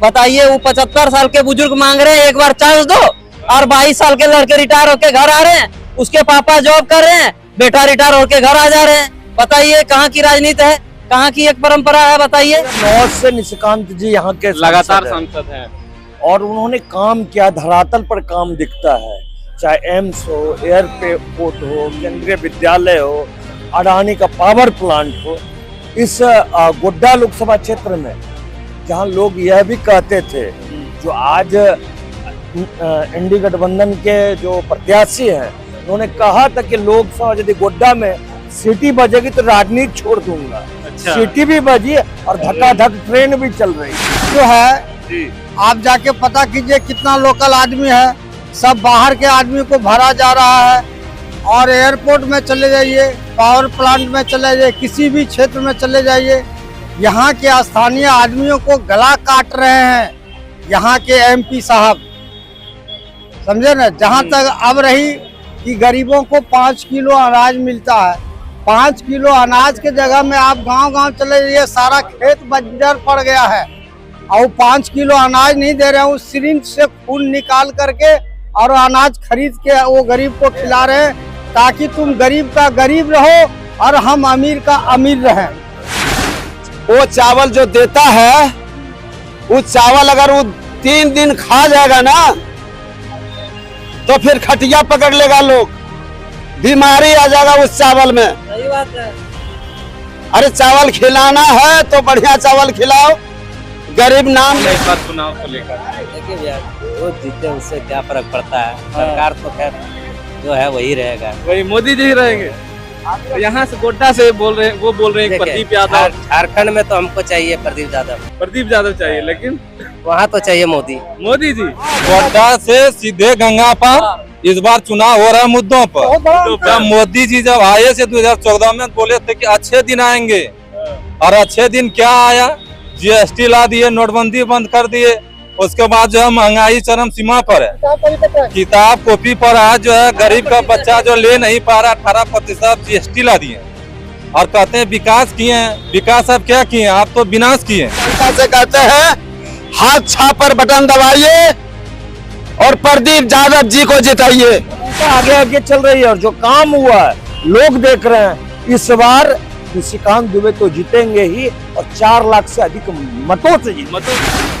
बताइए, वो 75 साल के बुजुर्ग मांग रहे हैं एक बार चांस दो, और 22 साल के लड़के रिटायर होके घर आ रहे हैं, उसके पापा जॉब कर रहे हैं, बेटा रिटायर होके घर आ जा रहे हैं। बताइए कहाँ की राजनीति है, कहाँ की एक परंपरा है, बताइए। नौज से निशिकांत जी यहाँ के लगातार सांसद हैं और उन्होंने काम किया, धरातल पर काम दिखता है, चाहे एम्स हो, एयरपोर्ट हो, केंद्रीय विद्यालय हो, अडानी का पावर प्लांट हो। इस गोड्डा लोकसभा क्षेत्र में जहां लोग यह भी कहते थे, जो आज इंडी गठबंधन के जो प्रत्याशी हैं, उन्होंने कहा था कि लोकसभा यदि गोड्डा में सिटी बजेगी तो राजनीति छोड़ दूंगा। अच्छा। सिटी भी बजी और धक्का-धक ट्रेन भी चल रही जो है जी। आप जाके पता कीजिए कितना लोकल आदमी है, सब बाहर के आदमी को भरा जा रहा है। और एयरपोर्ट में चले जाइए, पावर प्लांट में चले जाइए, किसी भी क्षेत्र में चले जाइए, यहाँ के स्थानीय आदमियों को गला काट रहे हैं यहाँ के एमपी साहब, समझे ना। जहाँ तक अब रही कि गरीबों को 5 किलो अनाज मिलता है, 5 किलो अनाज के जगह में आप गांव-गांव चले जाइए, सारा खेत बंजर पड़ गया है और 5 किलो अनाज नहीं दे रहे हैं, उस सिरिंज से खून निकाल करके और अनाज खरीद के वो गरीब को खिला रहे हैं, ताकि तुम गरीब का गरीब रहो और हम अमीर का अमीर रहें। वो चावल जो देता है, वो चावल अगर वो 3 दिन खा जाएगा ना, तो फिर खटिया पकड़ लेगा लोग, बीमारी आ जाएगा उस चावल में। सही बात है। अरे चावल खिलाना है तो बढ़िया चावल खिलाओ, गरीब नाम। इस बार चुनाव को लेकर देखिए भैया, वो जीते उससे क्या फर्क पड़ता है, सरकार तो खैर जो है वही रहेगा। वही मोदी जी रहेंगे। यहाँ से गोड्डा से बोल रहे हैं, वो बोल रहे हैं प्रदीप यादव। झारखंड में तो हमको चाहिए प्रदीप यादव चाहिए, लेकिन वहाँ तो चाहिए मोदी जी। गोड्डा से सीधे गंगा पर इस बार चुनाव हो रहा है मुद्दों पर। तो जब मोदी जी जब आए से 2014 में बोले थे कि अच्छे दिन आएंगे, और अच्छे दिन क्या आया, जीएसटी ला दिए, नोटबंदी बंद कर दिए, उसके बाद जो है महंगाई चरम सीमा पर है, किताब कॉपी पर आज जो है गरीब का बच्चा जो ले नहीं पा रहा, 18% जीएसटी ला दिए और कहते हैं विकास किए हैं। विकास अब क्या किए, आप तो विनाश किए। जनता से कहते हैं हाथ छाप पर बटन दबाइए और प्रदीप यादव जी को जिताइए। आगे आगे चल रही है और जो काम हुआ है लोग देख रहे हैं। इस बार निशिकांत दुबे तो जीतेंगे ही और 4 लाख से अधिक मतों से जीतेंगे।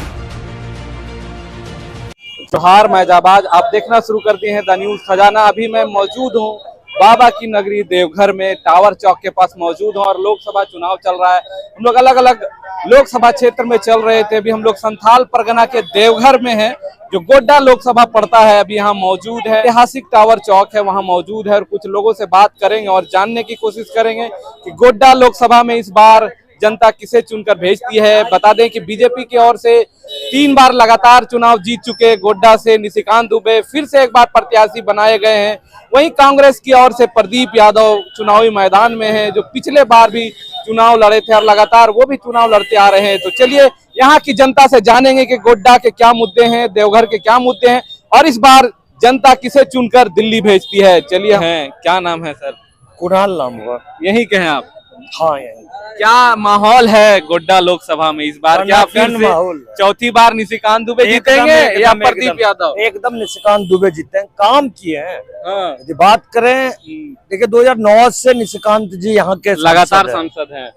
जोहार मैं जाबाज, आप देखना शुरू कर दिए हैं द न्यूज खजाना। अभी मैं मौजूद हूँ बाबा की नगरी देवघर में, टावर चौक के पास मौजूद हूँ और लोकसभा चुनाव चल रहा है। हम लोग अलग अलग लोकसभा क्षेत्र में चल रहे थे। अभी हम लोग संथाल परगना के देवघर में हैं, जो गोड्डा लोकसभा पड़ता है। अभी यहाँ मौजूद है, ऐतिहासिक टावर चौक है, वहाँ मौजूद है और कुछ लोगों से बात करेंगे और जानने की कोशिश करेंगे कि गोड्डा लोकसभा में इस बार जनता किसे चुनकर भेजती है। बता दें कि बीजेपी की ओर से 3 बार लगातार चुनाव जीत चुके गोड्डा से निशिकांत दुबे फिर से एक बार प्रत्याशी बनाए गए हैं। वहीं कांग्रेस की ओर से प्रदीप यादव चुनावी मैदान में हैं, जो पिछले बार भी चुनाव लड़े थे और लगातार वो भी चुनाव लड़ते आ रहे हैं। तो चलिए यहाँ की जनता से जानेंगे कि गोड्डा के क्या मुद्दे हैं, देवघर के क्या मुद्दे हैं और इस बार जनता किसे चुनकर दिल्ली भेजती है। चलिए, हैं क्या नाम है सर? कुणाल नाम हुआ। यहीं के हैं आप? हाँ, यही। क्या माहौल है गोड्डा लोकसभा में इस बार? क्या फिर से चौथी बार निशिकांत दुबे जीतेंगे या प्रदीप यादव? एकदम निशिकांत दुबे जीते हैं, काम किए हैं। हाँ। यदि बात करें, देखिए 2009 से निशिकांत जी यहाँ के लगातार सांसद हैं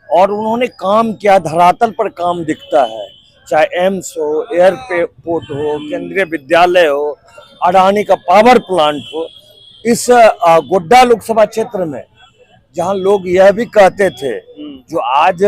और उन्होंने काम किया, धरातल पर काम दिखता है, चाहे एम्स हो, एयरपोर्ट हो, केंद्रीय विद्यालय हो, अडानी का पावर प्लांट हो। इस गोड्डा लोकसभा क्षेत्र में जहां लोग यह भी कहते थे, जो आज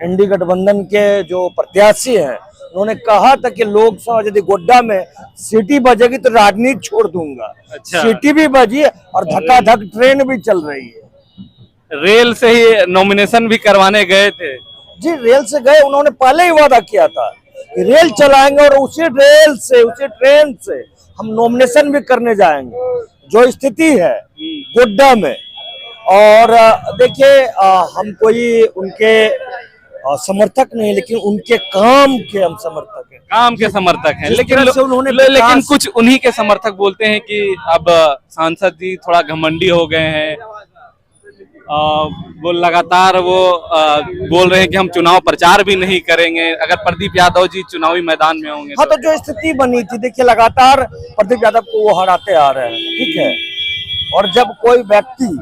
इंडी गठबंधन के जो प्रत्याशी हैं, उन्होंने कहा था कि लोकसभा यदि गोड्डा में सिटी बजेगी तो राजनीति छोड़ दूंगा। अच्छा। सिटी भी बजी और धक्का-धक ट्रेन भी चल रही है। रेल से ही नॉमिनेशन भी करवाने गए थे जी, रेल से गए। उन्होंने पहले ही वादा किया था कि रेल चलाएंगे और उसी रेल से, उसी ट्रेन से हम नॉमिनेशन भी करने जाएंगे। जो स्थिति है गोड्डा में, और देखिए हम कोई उनके समर्थक नहीं, लेकिन उनके काम के हम समर्थक हैं, काम के समर्थक हैं। लेकिन लेकिन कुछ उन्हीं के समर्थक बोलते हैं कि अब सांसद जी थोड़ा घमंडी हो गए हैं। वो लगातार बोल रहे हैं कि हम चुनाव प्रचार भी नहीं करेंगे अगर प्रदीप यादव जी चुनावी मैदान में होंगे। हाँ, तो जो स्थिति बनी थी, देखिए लगातार प्रदीप यादव को वो हराते आ रहे हैं, ठीक है। और जब कोई व्यक्ति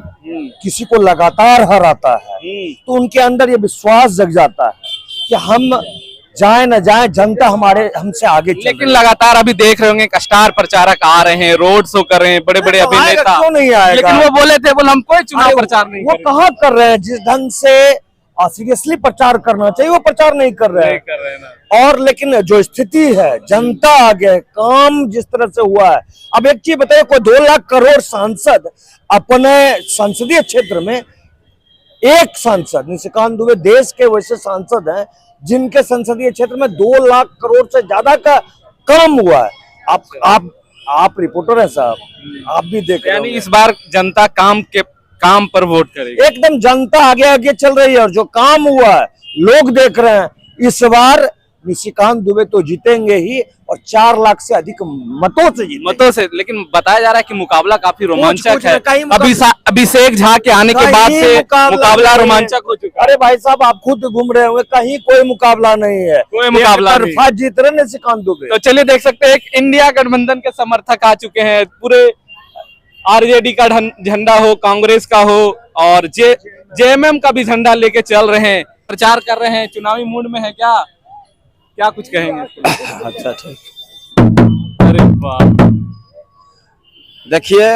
किसी को लगातार हराता है तो उनके अंदर ये विश्वास जग जाता है कि हम जाए न जाए, जनता हमसे आगे चल रही है। लेकिन लगातार अभी देख रहे होंगे स्टार प्रचारक आ रहे हैं, रोड शो कर रहे हैं, बड़े बड़े अभिनेता। क्यों नहीं आएगा? लेकिन वो बोले थे हम कोई चुनाव प्रचार नहीं वो कहाँ कर रहे हैं? जिस ढंग से सीरियसली प्रचार करना चाहिए वो प्रचार नहीं कर रहे हैं। और लेकिन जो स्थिति है, जनता आगे है, काम जिस तरह से हुआ है। अब एक चीज बताइए, कोई 2 लाख करोड़ सांसद अपने संसदीय क्षेत्र में, एक सांसद निशिकांत दुबे देश के वैसे सांसद हैं जिनके संसदीय क्षेत्र में 2 लाख करोड़ से ज्यादा का काम हुआ है। आप रिपोर्टर हैं साहब, आप भी देख रहे यानी होंगे। इस बार जनता काम पर वोट करेगी। एकदम जनता आगे आगे चल रही है और जो काम हुआ है लोग देख रहे हैं। इस बार निशिकांत दुबे तो जीतेंगे ही और 4 लाख से अधिक मतों से जीतेंगे। लेकिन बताया जा रहा है कि मुकाबला काफी रोमांचक है। कहीं अभिषेक झा के आने के बाद से मुकाबला रोमांचक हो चुका है। अरे भाई साहब, आप खुद घूम रहे होंगे, कहीं कोई मुकाबला नहीं है, कोई मुकाबला नहीं। तरफा जीत रहे निशिकांत दुबे। तो चलिए देख सकते हैं, एक इंडिया गठबंधन के समर्थक आ चुके हैं। पूरे आरजेडी का झंडा हो, कांग्रेस का हो और जेएमएम का भी झंडा लेके चल रहे हैं, प्रचार कर रहे हैं। चुनावी मूड में है क्या कुछ कहेंगे? अच्छा, ठीक। अरे वाह, देखिए,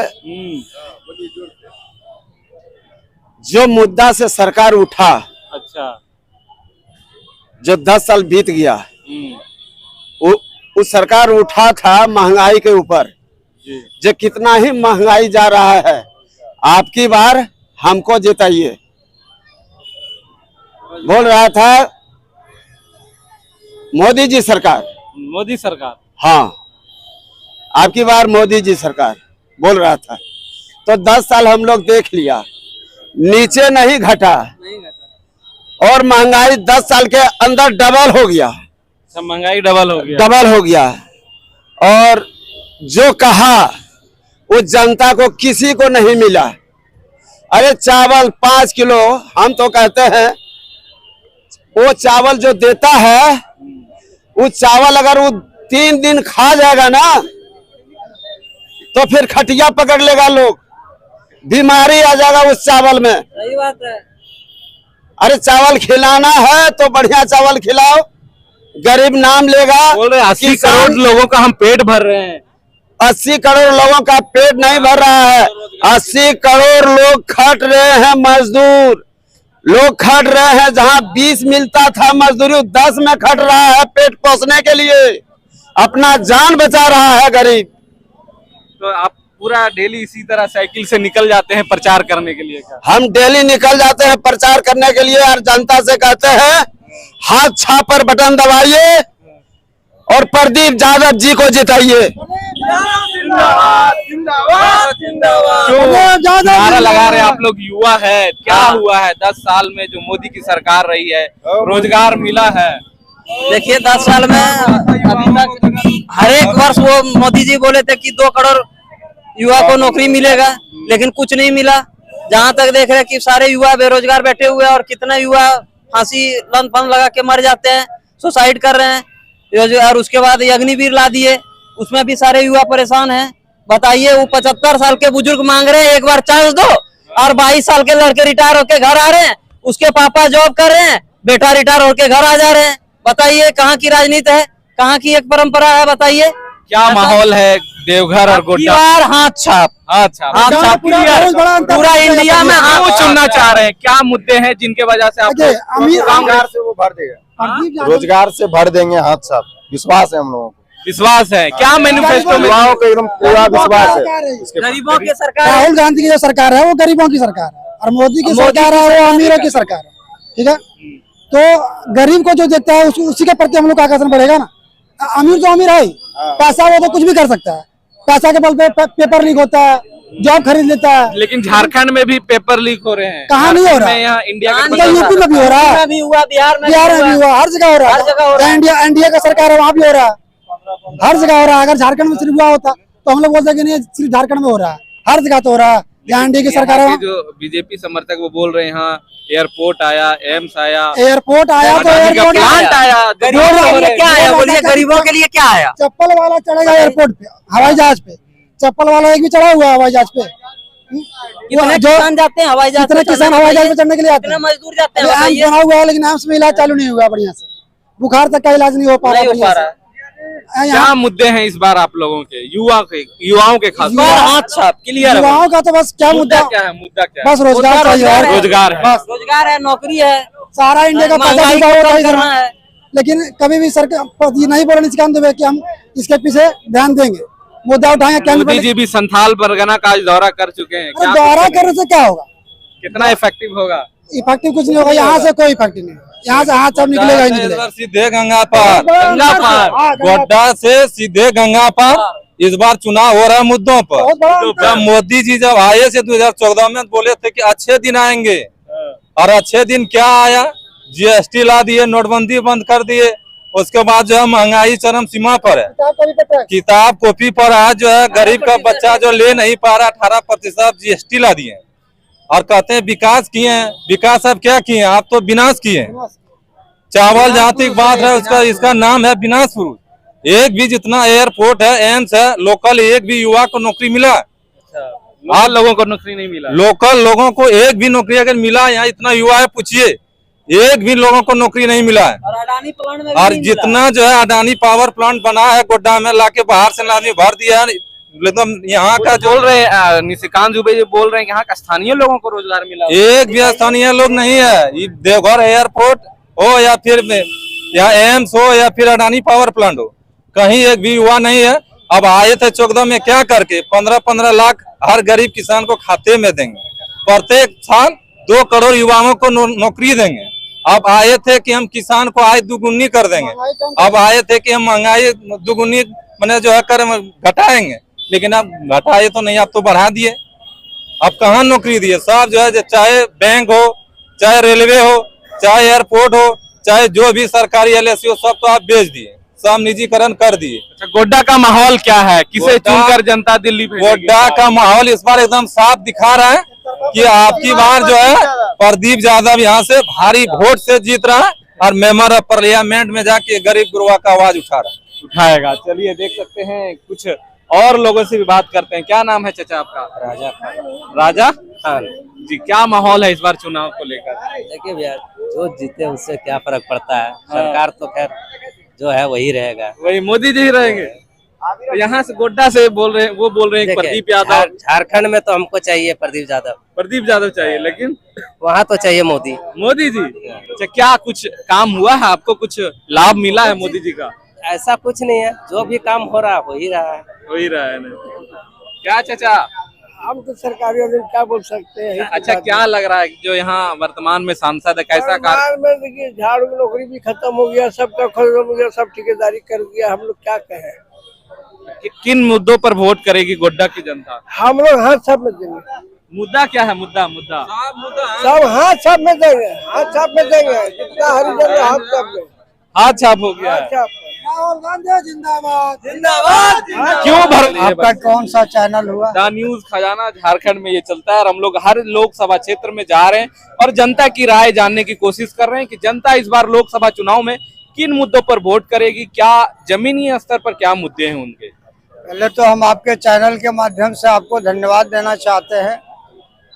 जो मुद्दा से सरकार उठा, अच्छा, जो 10 साल बीत गया, उस सरकार उठा था महंगाई के ऊपर, जो कितना ही महंगाई जा रहा है। आपकी बार हमको जिताइए बोल रहा था मोदी जी सरकार। हाँ, आपकी बार मोदी जी सरकार बोल रहा था। तो 10 साल हम लोग देख लिया, नीचे नहीं घटा और महंगाई 10 साल के अंदर डबल हो गया। महंगाई डबल हो गया और जो कहा वो जनता को किसी को नहीं मिला। अरे चावल 5 किलो, हम तो कहते हैं वो चावल जो देता है, वो चावल अगर वो 3 दिन खा जाएगा ना तो फिर खटिया पकड़ लेगा लोग, बीमारी आ जाएगा उस चावल में। सही बात है। अरे चावल खिलाना है तो बढ़िया चावल खिलाओ, गरीब नाम लेगा। बोल रहे 80 करोड़ लोगों का हम पेट भर रहे हैं। 80 करोड़ लोगों का पेट नहीं भर रहा है, 80 करोड़ लोग खट रहे हैं, मजदूर लोग खट रहे हैं। जहां 20 मिलता था मजदूरी, 10 में खट रहा है पेट पोसने के लिए, अपना जान बचा रहा है गरीब। तो आप पूरा डेली इसी तरह साइकिल से निकल जाते हैं प्रचार करने के लिए क्या? हम डेली निकल जाते हैं प्रचार करने के लिए और जनता से कहते हैं हाथ छाप पर बटन दबाइए और प्रदीप यादव जी को जिताइए। नारा लगा रहे आप लोग, युवा है, क्या हुआ है 10 साल में जो मोदी की सरकार रही है? रोजगार मिला है? देखिए 10 साल में अभी तक हर एक वर्ष वो मोदी जी बोले थे कि 2 करोड़ युवा को नौकरी मिलेगा, लेकिन कुछ नहीं मिला। जहां तक देख रहे हैं कि सारे युवा बेरोजगार बैठे हुए हैं और कितना युवा फांसी लन फन लगा के मर जाते हैं, सुसाइड कर रहे हैं। और उसके बाद अग्निवीर ला दिए, उसमें भी सारे युवा परेशान हैं। बताइए, वो 75 साल के बुजुर्ग मांग रहे हैं एक बार चांस दो, और 22 साल के लड़के रिटायर होके घर आ रहे हैं, उसके पापा जॉब कर रहे हैं, बेटा रिटायर होके घर आ जा रहे हैं। बताइए कहाँ की राजनीति है, कहाँ की एक परंपरा है? बताइए क्या माहौल है देवघर और गोड्डा? हाथ छाप पूरा इंडिया में आप चुनना चाह रहे हैं, क्या मुद्दे हैं जिनके वजह से आप रोजगार से वो भर देगा, रोजगार से भर देंगे हाथ साहब, विश्वास है हम लोगों को। विश्वास है क्या? मैनिफेस्टो में युवाओं को एकदम पूरा विश्वास है। गरीबों की सरकार। राहुल गांधी की जो सरकार है वो गरीबों की सरकार है और मोदी की सरकार है वो अमीरों की सरकार है, ठीक है। तो गरीब को जो देता है उसी के प्रति हम लोग का आकर्षण बढ़ेगा ना। अमीर तो अमीर है ही, पैसा वो तो कुछ भी कर सकता है, पैसा के बल पे पेपर लीक होता है, जॉब खरीद लेता है। लेकिन झारखंड में भी पेपर लीक हो रहे हैं। कहाँ नहीं हो रहा? यहाँ इंडिया यूपी में भी हो रहा है, भी हुआ, बिहार में भी हुआ, हर जगह हो रहा है। एनडीए का सरकार है वहाँ भी हो रहा है, हर जगह हो रहा है। अगर झारखंड में सिर्फ हुआ होता तो हम लोग बोलते कि नहीं सिर्फ झारखंड में हो रहा है, हर जगह तो हो रहा है। यहाँ एनडीए की सरकार यहाँ है। के जो बीजेपी समर्थक वो बोल रहे हैं यहाँ एयरपोर्ट आया, एम्स आया, एयरपोर्ट आया तो अडानी का एयरपोर्ट प्लांट आया, गरीबों के लिए क्या आया बोलिए, गरीबों के लिए क्या आया? चप्पल वाला चढ़ेगा एयरपोर्ट पे, हवाई जहाज पे, चप्पल वाला एक भी चढ़ा हुआ है हवाई जहाज पे। कितने किसान जाते हैं हवाई जहाज कितने किसान हवाई जहाज पे चढ़ने के लिए आते कितने हैं। मजदूर जाते हैं एम्स बताइए? बना हुआ है लेकिन एम्स में इलाज चालू नहीं हुआ बढ़िया से, बुखार तक का इलाज नहीं हो पा रहा नहीं हो बढ़िया पा से। रहा है। क्या मुद्दे हैं इस बार आप लोगों के, युवाओं के खास? बार हाथ छाप क्लियर युवाओं का तो बस क्या मुद्दा, क्या है? मुद्दा क्या है? बस रोजगार चाहिए और रोजगार है। बस रोजगार है, नौकरी है, सारा इंडिया का पैसा महंगाई डूबा को हुआ कम है इधर। करना है। लेकिन कभी भी सरकार ये नहीं बोले निष्काम दुबे कि हम इसके पीछे ध्यान देंगे, मुद्दा उठाएंगे केंद्र मोदी पर। जी भी संथाल परगना का आज दौरा कर चुके हैं, क्या दौरा कुछ करने से क्या होगा, कितना इफेक्टिव होगा? इफेक्टिव कुछ नहीं होगा, यहाँ से कोई इफेक्टिव नहीं होगा, यहाँ से हाथ सब निकलेगा ही इस निकलेगा। बार सीधे गंगा पार, गंगा पार, गोड्डा से सीधे गंगा पार। इस बार चुनाव हो रहा है मुद्दों पर। बहुत बड़ा अंतर जब मोदी जी जब आए थे 2014 में बोले थे कि अच्छे दिन आएंगे, और अच्छे दिन क्या आया? जीएसटी ला दिए, नोटबंदी बंद कर दिए, उसके बाद जो है महंगाई चरम सीमा पर है, किताब कॉपी पर आज जो है गरीब का बच्चा जो ले नहीं पा रहा 18% जीएसटी ला दिए, और कहते हैं विकास किए हैं। विकास अब क्या किए हैं? आप तो विनाश किए हैं। चावल जहाँ तक बात है उसका, इसका नाम है विनाशपुर। एक भी जितना एयरपोर्ट है, एम्स है, लोकल एक भी युवा को नौकरी मिला? आप लोगों को नौकरी नहीं मिला? लोकल लोगों को एक भी नौकरी अगर मिला, यहाँ इतना युवा है पूछिए, एक भी लोगों को नौकरी नहीं मिला है। और अडानी प्लांट में भी और नहीं मिला। जितना जो है अडानी पावर प्लांट बना है गोड्डा में, लाके बाहर से आदमी भर दिया है, एकदम यहाँ का जो बोल रहे हैं निशिकांत दुबे जी बोल रहे हैं कि यहाँ का स्थानीय लोगों को रोजगार मिला। एक भी स्थानीय लोग नहीं है। ये देवघर एयरपोर्ट हो या फिर या एम्स हो या फिर अडानी पावर प्लांट हो, कहीं एक भी युवा नहीं है। अब आए थे चौकदा में क्या करके 15-15 लाख हर गरीब किसान को खाते में देंगे, प्रत्येक साल 2 करोड़ युवाओं को नौकरी देंगे। अब आए थे कि हम किसान को आय दुगुनी कर देंगे, अब आए थे कि हम महंगाई दुगुनी मैंने जो है कर घटाएंगे, लेकिन अब घटाए तो नहीं, आप तो बढ़ा दिए। अब कहाँ नौकरी दिए? सब जो है, चाहे बैंक हो, चाहे रेलवे हो, चाहे एयरपोर्ट हो, चाहे जो भी सरकारी एलआईसी हो, सब तो आप बेच दिए, सब निजीकरण कर दिए। अच्छा, गोड्डा का माहौल क्या है? किसे चुनकर जनता दिल्ली भेजेगी? गोड्डा का माहौल इस बार एकदम साफ दिखा रहा है कि आपकी बार जो है प्रदीप यादव यहाँ से भारी वोट से जीत रहा है, और मेंबर ऑफ पार्लियामेंट में जाके गरीब गुरबा का आवाज उठा रहा है, उठाएगा। चलिए देख सकते हैं, कुछ और लोगों से भी बात करते हैं। क्या नाम है चाचा आपका? राजा खान। राजा खान जी, क्या माहौल है इस बार चुनाव को लेकर? देखिए भैया, जो जीते उससे क्या फर्क पड़ता है, सरकार तो खैर जो है वही रहेगा। वही मोदी जी रहेंगे। तो यहाँ से गोड्डा से बोल रहे हैं, वो बोल रहे हैं देखिए, प्रदीप यादव। झारखंड में तो हमको चाहिए प्रदीप यादव, प्रदीप यादव चाहिए, लेकिन वहाँ तो चाहिए मोदी। मोदी जी। अच्छा, क्या कुछ काम हुआ है आपको, कुछ लाभ मिला है मोदी जी का? ऐसा कुछ नहीं है, जो भी काम हो रहा है हो ही रहा है। हो ही रहा है ना? क्या चाचा, हम तो सरकारी आदमी क्या बोल सकते हैं। अच्छा क्या लग रहा है जो यहाँ वर्तमान में सांसद है, कैसा कार्य? में देखिए, झाड़ू की नौकरी भी खत्म हो गया, सबका खत्म हो गया, सब ठेकेदारी कर दिया, हम लोग क्या कहें। किन मुद्दों पर वोट करेगी गोड्डा की जनता? हम लोग हाथ सब में देंगे, मुद्दा क्या है? मुद्दा मुद्दा सब हाथ सब में देंगे, हाथ सब में देंगे, जितना हरिजन है हाथ सब में। हाथ छाप हो गया है। राहुल गांधी जिंदाबाद जिंदाबाद। क्यों भर आपका कौन सा चैनल हुआ? द न्यूज खजाना झारखंड में ये चलता है, और हम लोग हर लोकसभा क्षेत्र में जा रहे हैं और जनता की राय जानने की कोशिश कर रहे हैं कि जनता इस बार लोकसभा चुनाव में किन मुद्दों पर वोट करेगी, क्या जमीनी स्तर पर क्या मुद्दे हैं उनके। पहले तो हम आपके चैनल के माध्यम से आपको धन्यवाद देना चाहते हैं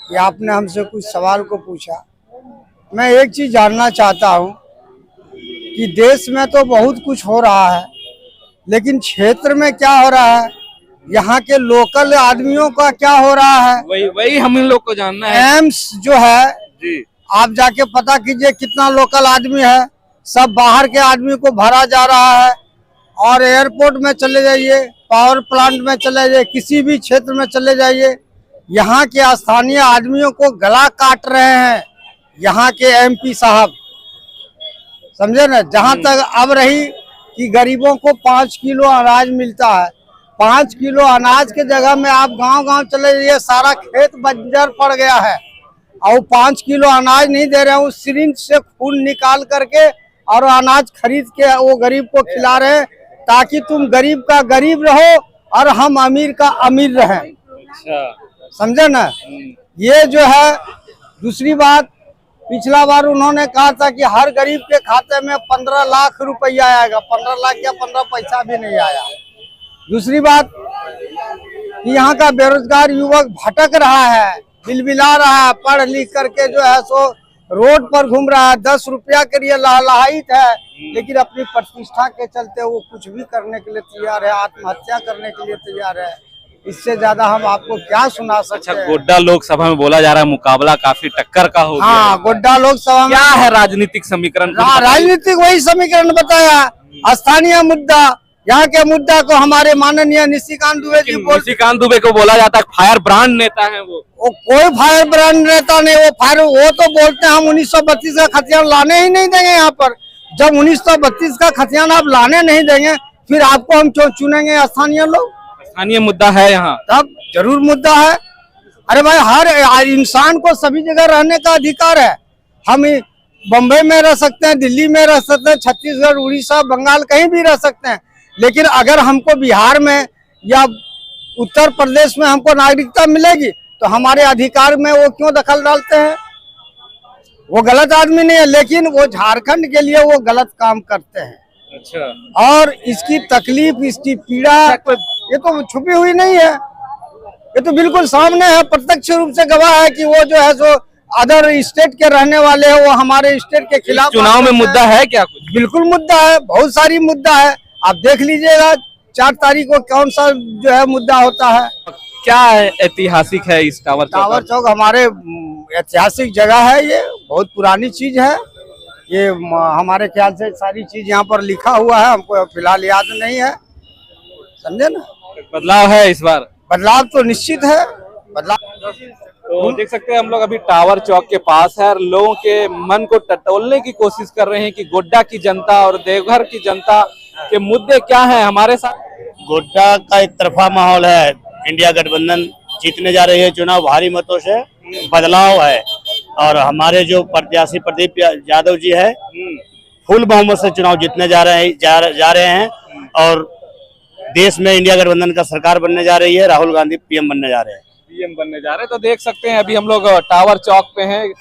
कि आपने हमसे कुछ सवाल को पूछा। मैं एक चीज जानना चाहता हूं कि देश में तो बहुत कुछ हो रहा है, लेकिन क्षेत्र में क्या हो रहा है, यहाँ के लोकल आदमियों का क्या हो रहा है। वही हम इन लोग को जानना है एम्स जो है जी। आप जाके पता कीजिए कितना लोकल आदमी है, सब बाहर के आदमी को भरा जा रहा है। और एयरपोर्ट में चले जाइए, पावर प्लांट में चले जाइए, किसी भी क्षेत्र में चले जाइए, यहाँ के स्थानीय आदमियों को गला काट रहे हैं यहाँ के एमपी साहब, समझे ना। जहाँ तक अब रही कि गरीबों को 5 किलो अनाज मिलता है, 5 किलो अनाज के जगह में आप गांव-गांव चले जाइए, सारा खेत बंजर पड़ गया है, और 5 किलो अनाज नहीं दे रहे हैं, उस सिरिंज से खून निकाल करके और अनाज खरीद के वो गरीब को खिला रहे हैं, ताकि तुम गरीब का गरीब रहो और हम अमीर का अमीर रहें। अच्छा, समझे ना। ये जो है दूसरी बात, पिछला बार उन्होंने कहा था कि हर गरीब के खाते में 15 लाख रुपया आएगा, 15 लाख या 15 पैसा भी नहीं आया। दूसरी बात कि यहाँ का बेरोजगार युवक भटक रहा है, बिलबिला रहा है, पढ़ लिख करके जो है सो रोड पर घूम रहा है, 10 रुपया के लिए लहलहायित है, लेकिन अपनी प्रतिष्ठा के चलते वो कुछ भी करने के लिए तैयार है, आत्महत्या करने के लिए तैयार है। इससे ज्यादा हम आपको क्या सुना सकते हैं। गोड्डा लोकसभा में बोला जा रहा है मुकाबला काफी टक्कर का हो गया। हाँ, गोड्डा लोकसभा में क्या है राजनीतिक समीकरण? राजनीतिक वही समीकरण बताया, स्थानीय मुद्दा, यहाँ के मुद्दा को हमारे माननीय निशिकांत दुबे जी निशिकांत दुबे को बोला जाता है फायर ब्रांड नेता है वो कोई फायर ब्रांड नेता नहीं, वो तो बोलते हैं हम 1932 का खतियान लाने ही नहीं देंगे। यहाँ पर जब 1932 का खतियान आप लाने नहीं देंगे, फिर आपको हम क्यों चुनेंगे स्थानीय लोग? स्थानीय मुद्दा है यहाँ, तब जरूर मुद्दा है। अरे भाई, हर इंसान को सभी जगह रहने का अधिकार है। हम बम्बई में रह सकते हैं, दिल्ली में रह सकते हैं, छत्तीसगढ़, उड़ीसा, बंगाल, कहीं भी रह सकते हैं, लेकिन अगर हमको बिहार में या उत्तर प्रदेश में हमको नागरिकता मिलेगी तो हमारे अधिकार में वो क्यों दखल डालते हैं? वो गलत आदमी नहीं है, लेकिन वो झारखंड के लिए वो गलत काम करते हैं। अच्छा। और इसकी तकलीफ, इसकी पीड़ा ये तो छुपी हुई नहीं है, ये तो बिल्कुल सामने है, प्रत्यक्ष रूप से गवाह है कि वो जो है सो अदर स्टेट के रहने वाले हैं, वो हमारे स्टेट के खिलाफ चुनाव में मुद्दा है क्या? कुछ बिल्कुल मुद्दा है, बहुत सारी मुद्दा है। आप देख लीजिएगा 4 तारीख को कौन सा जो है मुद्दा होता है। क्या ऐतिहासिक है इस टावर चौक? हमारे ऐतिहासिक जगह है, ये बहुत पुरानी चीज है। ये हमारे ख्याल से सारी चीज यहाँ पर लिखा हुआ है, हमको फिलहाल याद नहीं है, समझे ना। बदलाव है इस बार? बदलाव तो निश्चित है, बदलाव। तो देख सकते हैं हम लोग अभी टावर चौक के पास है और लोगों के मन को टटोलने की कोशिश कर रहे हैं कि गोड्डा की जनता और देवघर की जनता के मुद्दे क्या हैं। हमारे साथ गोड्डा का एक तरफा माहौल है, इंडिया गठबंधन जीतने जा रही है चुनाव भारी मतों से, बदलाव है। और हमारे जो प्रत्याशी प्रदीप यादव जी है फुल बहुमत से चुनाव जीतने जा रहे हैं और देश में इंडिया गठबंधन का सरकार बनने जा रही है, राहुल गांधी पीएम बनने जा रहे हैं। तो देख सकते हैं अभी हम लोग टावर चौक पे हैं,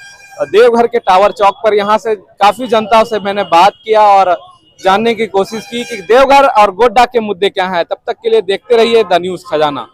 देवघर के टावर चौक पर। यहाँ से काफी जनता से मैंने बात किया और जानने की कोशिश की कि देवघर और गोड्डा के मुद्दे क्या हैं। तब तक के लिए देखते रहिए द न्यूज़ खजाना।